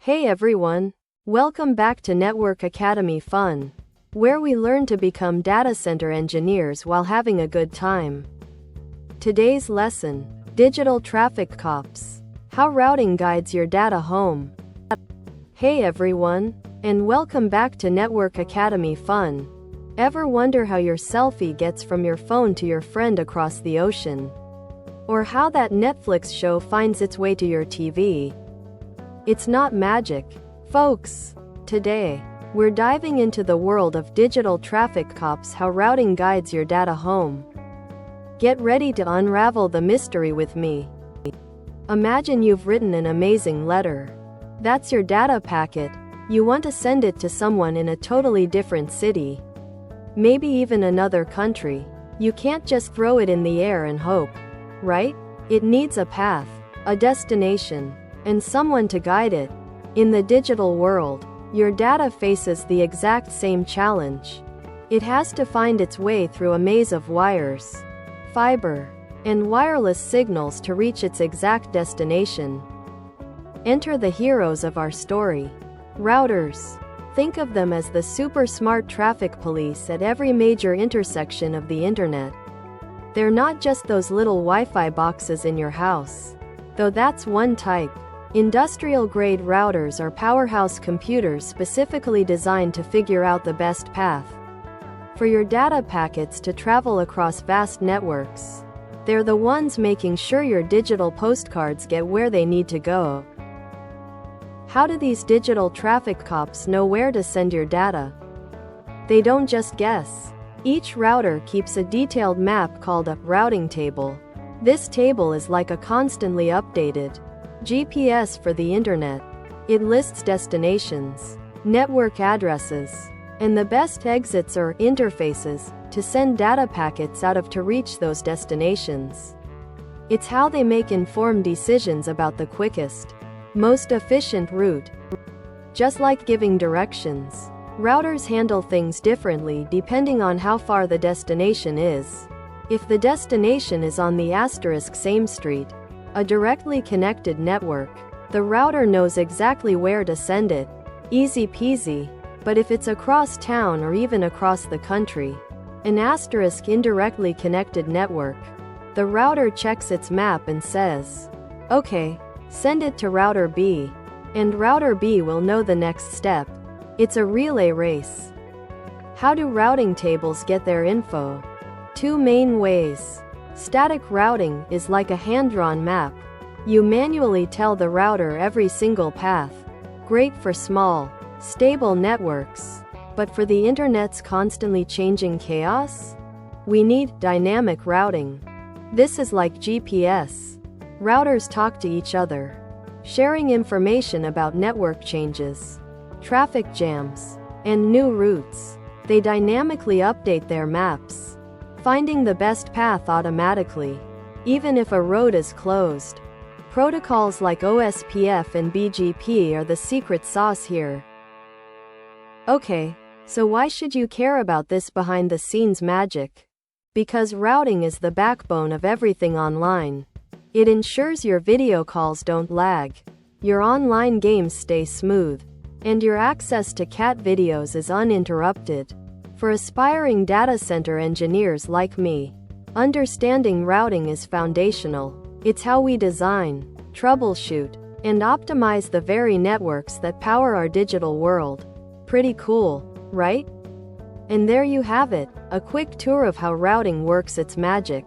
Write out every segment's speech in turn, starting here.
Hey everyone! Welcome back to Network Academy Fun, where we learn to become data center engineers while having a good time. Today's lesson: Digital Traffic Cops. How routing guides your data home. Hey everyone, and welcome back to Network Academy Fun. Ever wonder how your selfie gets from your phone to your friend across the ocean? Or how that Netflix show finds its way to your TV? It's not magic, folks. Today, we're diving into the world of digital traffic cops, how routing guides your data home. Get ready to unravel the mystery with me. Imagine you've written an amazing letter. That's your data packet. You want to send it to someone in a totally different city, maybe even another country. You can't just throw it in the air and hope, right? It needs a path, a destination, and someone to guide it. In the digital world, your data faces the exact same challenge. It has to find its way through a maze of wires, fiber, and wireless signals to reach its exact destination. Enter the heroes of our story: routers. Think of them as the super smart traffic police at every major intersection of the internet. They're not just those little Wi-Fi boxes in your house, though that's one type. Industrial-grade routers are powerhouse computers specifically designed to figure out the best path for your data packets to travel across vast networks. They're the ones making sure your digital postcards get where they need to go. How do these digital traffic cops know where to send your data? They don't just guess. Each router keeps a detailed map called a routing table. This table is like a constantly updated GPS for the internet. It lists destinations, network addresses, and the best exits or interfaces to send data packets out of to reach those destinations. It's how they make informed decisions about the quickest, most efficient route. Just like giving directions, routers handle things differently depending on how far the destination is. If the destination is on the same street, a directly connected network, the router knows exactly where to send it. Easy peasy. But if it's across town or even across the country, an indirectly connected network, the router checks its map and says, okay, send it to router B. And router B will know the next step. It's a relay race. How do routing tables get their info? Two main ways. Static routing is like a hand-drawn map. You manually tell the router every single path. Great for small, stable networks. But for the internet's constantly changing chaos, we need dynamic routing. This is like GPS. Routers talk to each other, sharing information about network changes, traffic jams, and new routes. They dynamically update their maps, finding the best path automatically, even if a road is closed. Protocols like OSPF and BGP are the secret sauce here. Okay, so why should you care about this behind-the-scenes magic? Because routing is the backbone of everything online. It ensures your video calls don't lag, your online games stay smooth, and your access to cat videos is uninterrupted. For aspiring data center engineers like me, understanding routing is foundational. It's how we design, troubleshoot, and optimize the very networks that power our digital world. Pretty cool, right? And there you have it, a quick tour of how routing works its magic,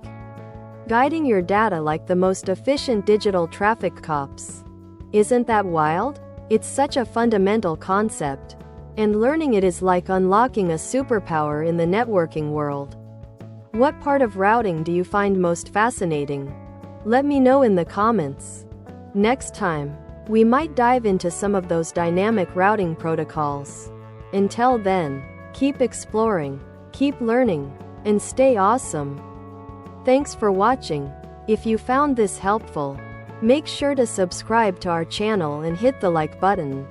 guiding your data like the most efficient digital traffic cops. Isn't that wild? It's such a fundamental concept, and learning it is like unlocking a superpower in the networking world. What part of routing do you find most fascinating? Let me know in the comments. Next time, we might dive into some of those dynamic routing protocols. Until then, keep exploring, keep learning, and stay awesome. Thanks for watching. If you found this helpful, make sure to subscribe to our channel and hit the like button.